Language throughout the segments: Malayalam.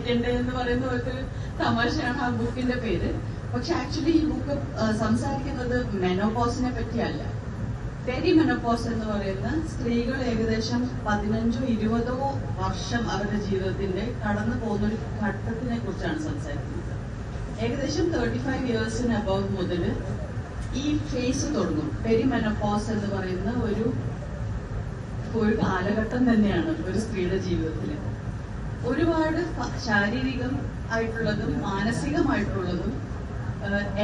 സംസാരിക്കേണ്ടത് എന്ന് പറയുന്ന പോലത്തെ ഒരു തമാശയാണ് ആ ബുക്കിന്റെ പേര്. പക്ഷെ ആക്ച്വലി ഈ ബുക്ക് സംസാരിക്കുന്നത് മെനോപോസിനെ പറ്റിയല്ല. പെരിമെനോപോസ് എന്ന് പറയുന്ന സ്ത്രീകൾ ഏകദേശം 15-20 വർഷം അവരുടെ ജീവിതത്തിന്റെ കടന്നു പോകുന്ന ഒരു ഘട്ടത്തിനെ കുറിച്ചാണ് സംസാരിക്കുന്നത്. ഏകദേശം 35 ഇയേഴ്സിന് അബവ് മുതൽ ഈ ഫേസ് തുടങ്ങും. പെരിമെനോപോസ് എന്ന് പറയുന്ന ഒരു കാലഘട്ടം തന്നെയാണ് ഒരു സ്ത്രീയുടെ ജീവിതത്തിൽ. ഒരുപാട് ശാരീരികം ആയിട്ടുള്ളതും മാനസികമായിട്ടുള്ളതും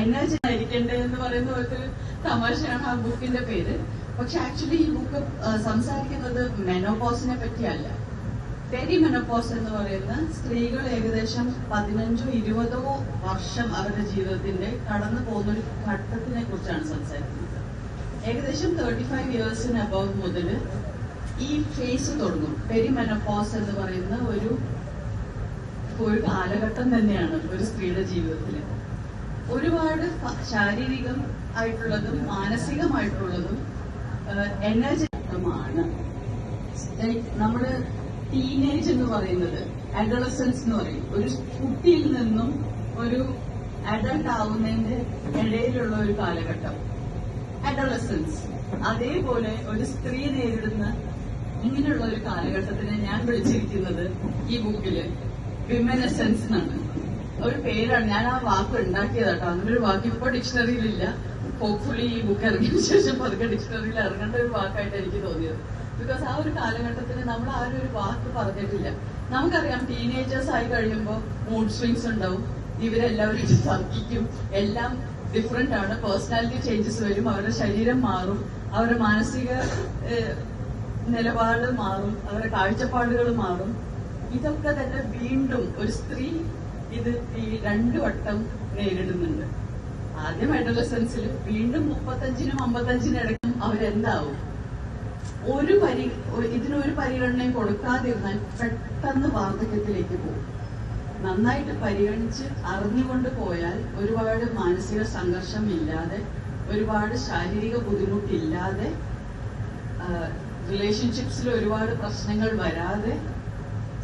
എനർജി ആയിരിക്കേണ്ടത് എന്ന് പറയുന്ന പോലത്തെ ഒരു തമാശയാണ് ആ ബുക്കിന്റെ പേര്. പക്ഷെ ആക്ച്വലി ഈ ബുക്ക് സംസാരിക്കുന്നത് മെനോപോസിനെ പറ്റിയല്ല. പെരിമെനോപോസ് എന്ന് പറയുന്ന സ്ത്രീകൾ ഏകദേശം 15-20 വർഷം അവരുടെ ജീവിതത്തിന്റെ കടന്നു പോകുന്ന ഒരു ഘട്ടത്തിനെ കുറിച്ചാണ് സംസാരിക്കുന്നത്. ഏകദേശം 35 ഇയേഴ്സിന് അബവ് മുതൽ ഈ ഫേസ് തുടങ്ങും. പെരിമെനോപോസ് എന്ന് പറയുന്ന ഒരു കാലഘട്ടം തന്നെയാണ് ഒരു സ്ത്രീയുടെ ജീവിതത്തിൽ. ഒരുപാട് ശാരീരികം ആയിട്ടുള്ളതും മാനസികമായിട്ടുള്ളതും എനർജിമാണ്. നമ്മുടെ ടീനേജ് എന്ന് പറയുന്നത് അഡോളസൻസ് എന്ന് പറയും. ഒരു കുട്ടിയിൽ നിന്നും ഒരു അഡൾട്ട് ആവുന്നതിന്റെ ഇടയിലുള്ള ഒരു കാലഘട്ടം അഡോളസൻസ്. അതേപോലെ ഒരു സ്ത്രീ നേരിടുന്ന ഇങ്ങനെയുള്ള ഒരു കാലഘട്ടത്തിനെ ഞാൻ വിളിച്ചിരിക്കുന്നത് ഈ ബുക്കില് വിമനസെൻസ് എന്നാണ്. ഒരു പേരാണ്, ഞാൻ ആ വാക്ക് ഉണ്ടാക്കിയതാട്ടോ. അങ്ങനെ ഒരു വാക്ക് ഇപ്പൊ ഡിക്ഷണറിയിലില്ല. ഹോപ്പ്ഫുള്ളി ഈ ബുക്ക് ഇറങ്ങിയതിനു ശേഷം പതുക്കെ ഡിക്ഷണറിയിൽ ഇറങ്ങേണ്ട ഒരു വാക്കായിട്ട് എനിക്ക് തോന്നിയത്. ബിക്കോസ് ആ ഒരു കാലഘട്ടത്തിന് നമ്മൾ ആരും ഒരു വാക്ക് പറഞ്ഞിട്ടില്ല. നമുക്കറിയാം ടീനേജേഴ്സ് ആയി കഴിയുമ്പോൾ മൂഡ് സ്വിങ്സ് ഉണ്ടാവും, ഇവരെല്ലാവരും തർക്കിക്കും, എല്ലാം ഡിഫറെന്റ് ആണ്, പേഴ്സണാലിറ്റി ചേഞ്ചസ് വരും, അവരുടെ ശരീരം മാറും, അവരുടെ മാനസിക നിലപാട് മാറും, അവരുടെ കാഴ്ചപ്പാടുകൾ മാറും. ഇതൊക്കെ തന്നെ വീണ്ടും ഒരു സ്ത്രീ ഇത് ഈ 2 വട്ടം നേരിടുന്നുണ്ട്. ആദ്യം അഡോളസൻസിൽ, വീണ്ടും 35-നും 55-നും ഇടയ്ക്കും അവരെന്താവും? ഇതിനൊരു പരിഗണനയും കൊടുക്കാതിരുന്നാൽ പെട്ടെന്ന് വാർദ്ധക്യത്തിലേക്ക് പോകും. നന്നായിട്ട് പരിഗണിച്ച് അറിഞ്ഞുകൊണ്ട് പോയാൽ ഒരുപാട് മാനസിക സംഘർഷം ഇല്ലാതെ, ഒരുപാട് ശാരീരിക ബുദ്ധിമുട്ടില്ലാതെ, റിലേഷൻഷിപ്സിൽ ഒരുപാട് പ്രശ്നങ്ങൾ വരാതെ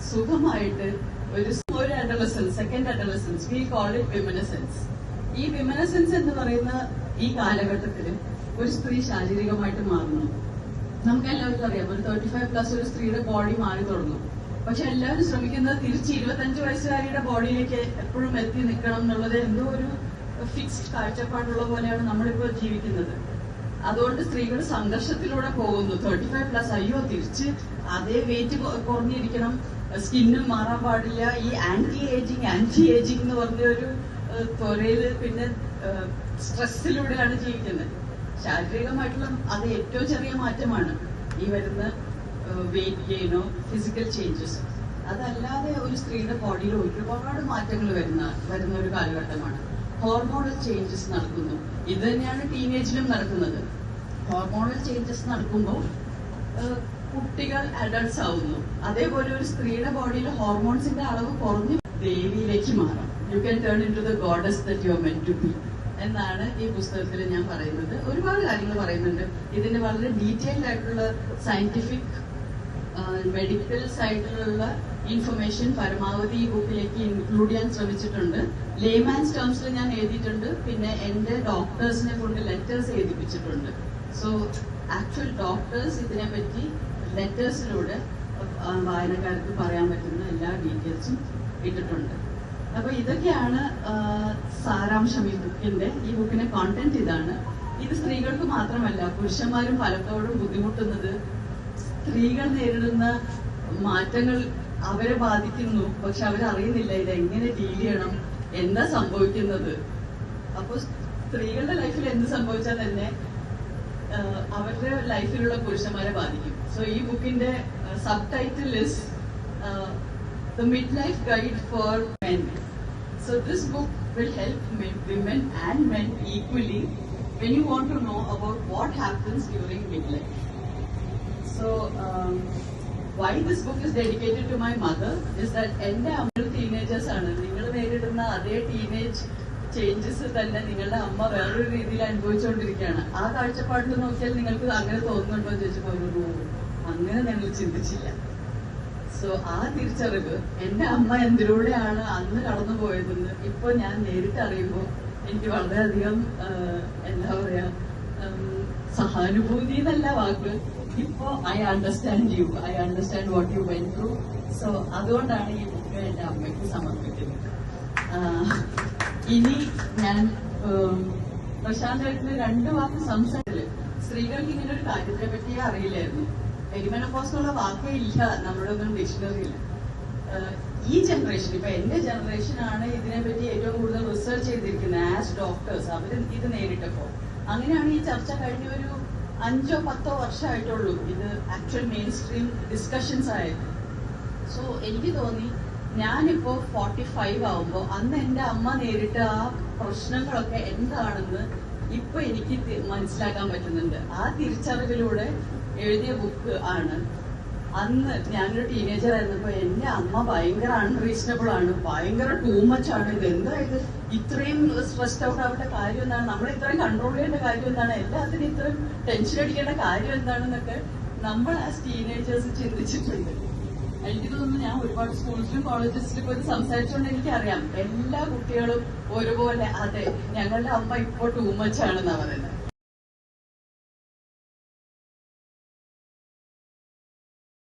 സുഖമായിട്ട് ഒരു adolescence, second adolescence, we call it womanescence. ഈ വിമനസെൻസ് എന്ന് പറയുന്ന ഈ കാലഘട്ടത്തിൽ ഒരു സ്ത്രീ ശാരീരികമായിട്ട് മാറുന്നു. നമുക്ക് എല്ലാവർക്കും അറിയാം, ഒരു 35+ ഒരു സ്ത്രീയുടെ ബോഡി മാറി തുടങ്ങും. പക്ഷെ എല്ലാവരും ശ്രമിക്കുന്നത് തിരിച്ച് 25 വയസ്സുകാരിയുടെ ബോഡിയിലേക്ക് എപ്പോഴും എത്തി നിൽക്കണം എന്നുള്ളത് എന്തോ ഒരു ഫിക്സ്ഡ് കാഴ്ചപ്പാടുള്ള പോലെയാണ് നമ്മളിപ്പോൾ ജീവിക്കുന്നത്. അതുകൊണ്ട് സ്ത്രീകൾ സംഘർഷത്തിലൂടെ പോകുന്നു. 35+, അയ്യോ തിരിച്ച് അതേ വെയിറ്റ് കുറഞ്ഞിരിക്കണം, സ്കിന്നും മാറാൻ പാടില്ല, ഈ ആന്റി ഏജിങ് എന്ന് പറഞ്ഞ ഒരു ത്വരയില്, പിന്നെ സ്ട്രെസ്സിലൂടെയാണ് ജീവിക്കുന്നത്. ശാരീരികമായിട്ടുള്ള അത് ഏറ്റവും ചെറിയ മാറ്റമാണ് ഈ വരുന്ന വെയിറ്റ് ഗെയിനോ ഫിസിക്കൽ ചേഞ്ചസ്. അതല്ലാതെ ഒരു സ്ത്രീയുടെ ബോഡിയിൽ ഒരുപാട് മാറ്റങ്ങൾ വരുന്ന ഒരു കാലഘട്ടമാണ്. ഹോർമോണൽ ചേഞ്ചസ് നടക്കുന്നു. ഇത് തന്നെയാണ് ടീനേജിലും നടക്കുന്നത്. ഹോർമോണൽ ചേഞ്ചസ് നടക്കുമ്പോൾ കുട്ടികൾ അഡൾട്ട്സ് ആവുന്നു. അതേപോലെ ഒരു സ്ത്രീയുടെ ബോഡിയിൽ ഹോർമോൺസിന്റെ അളവ് കുറഞ്ഞ് ദേവിയിലേക്ക് മാറാം. You can turn in to the goddess that you are meant to be എന്നാണ് ഈ പുസ്തകത്തിൽ ഞാൻ പറയുന്നത്. ഒരുപാട് കാര്യങ്ങൾ പറയുന്നുണ്ട്. ഇതിന്റെ വളരെ ഡീറ്റെയിൽഡ് ആയിട്ടുള്ള സയന്റിഫിക് മെഡിക്കൽ സൈഡിലുള്ള ഇൻഫർമേഷൻ പരമാവധി ഈ ബുക്കിലേക്ക് ഇൻക്ലൂഡ് ചെയ്യാൻ ശ്രമിച്ചിട്ടുണ്ട്. ലേമാൻസ് ടേംസിൽ ഞാൻ എഴുതിയിട്ടുണ്ട്. പിന്നെ എന്റെ ഡോക്ടേഴ്സിനെ കൊണ്ട് ലെറ്റേഴ്സ് എഴുതിപ്പിച്ചിട്ടുണ്ട്. സോ ആക്ച്വൽ ഡോക്ടേഴ്സ് ഇതിനെപ്പറ്റി ലെറ്റേഴ്സിലൂടെ വായനക്കാർക്ക് പറയാൻ പറ്റുന്ന എല്ലാ ഡീറ്റെയിൽസും ഇട്ടിട്ടുണ്ട്. അപ്പൊ ഇതൊക്കെയാണ് സാരാംശം ഈ ബുക്കിന്റെ. ഈ ബുക്കിന്റെ കോണ്ടന്റ് ഇതാണ്. ഇത് സ്ത്രീകൾക്ക് മാത്രമല്ല, പുരുഷന്മാരും പലപ്പോഴും ബുദ്ധിമുട്ടുന്നത് സ്ത്രീകൾ നേരിടുന്ന മാറ്റങ്ങൾ അവരെ ബാധിക്കുന്നു. പക്ഷെ അവരറിയുന്നില്ല ഇതെങ്ങനെ ഡീൽ ചെയ്യണം, എന്താ സംഭവിക്കുന്നത്. അപ്പൊ സ്ത്രീകളുടെ ലൈഫിൽ എന്ത് സംഭവിച്ചാൽ തന്നെ അവരുടെ ലൈഫിലുള്ള പുരുഷന്മാരെ ബാധിക്കും. സോ ഈ ബുക്കിന്റെ sub title is The Midlife Guide for Men. So this book will help women and men equally when you want to know about what happens during midlife. So why this book is dedicated to my mother is that എന്റെ അമ്മ ടീനേജേഴ്സ് ആണ്. നിങ്ങൾ നേരിടുന്ന അതേ ടീനേജ് ചേഞ്ചസ് തന്നെ നിങ്ങളുടെ അമ്മ വേറൊരു രീതിയിൽ അനുഭവിച്ചുകൊണ്ടിരിക്കുകയാണ്. ആ കാഴ്ചപ്പാടിൽ നോക്കിയാൽ നിങ്ങൾക്ക് അങ്ങനെ തോന്നുന്നുണ്ടോ എന്ന് ചോദിച്ചപ്പോൾ അങ്ങനെ ഞങ്ങൾ ചിന്തിച്ചില്ല. സോ ആ തിരിച്ചറിവ് എന്റെ അമ്മ എന്തിലൂടെയാണ് അന്ന് കടന്നുപോയതെന്ന് ഇപ്പൊ ഞാൻ നേരിട്ട് അറിയുമ്പോൾ എനിക്ക് വളരെയധികം എന്താ പറയാ സഹാനുഭൂതി എന്നല്ല വാക്ക്. ഇപ്പോ I understand you, I understand what you went through. So അതുകൊണ്ടാണ് ഈ ബുക്ക് എന്റെ അമ്മയ്ക്ക് സമർപ്പിക്കുന്നത്. ഇനി ഞാൻ പ്രശാന്തേട്ടന് 2 വാക്ക് സംസാരിച്ചില്ല. സ്ത്രീകൾക്ക് ഇങ്ങനെ ഒരു കാര്യത്തെ പറ്റി അറിയില്ലായിരുന്നു. പെരിമെനോപോസ് എന്നുള്ള വാക്കേ ഇല്ല നമ്മുടെ ഒന്നും ഡിക്ഷണറിയിൽ. ഈ ജനറേഷൻ, ഇപ്പൊ എന്റെ ജനറേഷനാണ് ഇതിനെപ്പറ്റി ഏറ്റവും കൂടുതൽ റിസർച്ച് ചെയ്തിരിക്കുന്നത് ആസ് ഡോക്ടേഴ്സ്. അവര് ഇത് നേരിട്ടപ്പോ അങ്ങനെയാണ് ഈ ചർച്ച കഴിഞ്ഞ ഒരു 5-10 വർഷമായിട്ടുള്ളൂ ഇത് ആക്ച്വൽ മെയിൻ സ്ട്രീം ഡിസ്കഷൻസ് ആയത്. സോ എനിക്ക് തോന്നി ഞാനിപ്പോ 45 ആവുമ്പോ അന്ന് എന്റെ അമ്മ നേരിട്ട ആ പ്രശ്നങ്ങളൊക്കെ എന്താണെന്ന് ഇപ്പൊ എനിക്ക് മനസ്സിലാക്കാൻ പറ്റുന്നുണ്ട്. ആ തിരിച്ചറിവിലൂടെ എഴുതിയ ബുക്ക് ആണ്. അന്ന് ഞാനൊരു ടീനേജർ ആയിരുന്നപ്പോ എന്റെ അമ്മ ഭയങ്കര അൺറീസണബിൾ ആണ്, ഭയങ്കര ടൂ മച്ച് ആണ്. ഇത് എന്തായത്, ഇത്രയും സ്ട്രെസ്ഡ് ഔട്ട് ആവേണ്ട കാര്യം എന്താണ്, നമ്മൾ ഇത്രയും കൺട്രോൾ ചെയ്യേണ്ട കാര്യം എന്താണ്, എല്ലാത്തിനും ഇത്രയും ടെൻഷൻ അടിക്കേണ്ട കാര്യം എന്താണെന്നൊക്കെ നമ്മൾ ആസ് ടീനേജേഴ്സ് ചിന്തിച്ചിട്ടുണ്ട്. എനിക്ക് തോന്നുന്നു ഞാൻ ഒരുപാട് സ്കൂൾസിലും കോളേജസിലും പോയി സംസാരിച്ചുകൊണ്ട് എനിക്കറിയാം എല്ലാ കുട്ടികളും ഒരുപോലെ അതെ ഞങ്ങളുടെ അമ്മ ഇപ്പൊ ടൂ മച്ച് ആണെന്നാ പറയുന്നത്.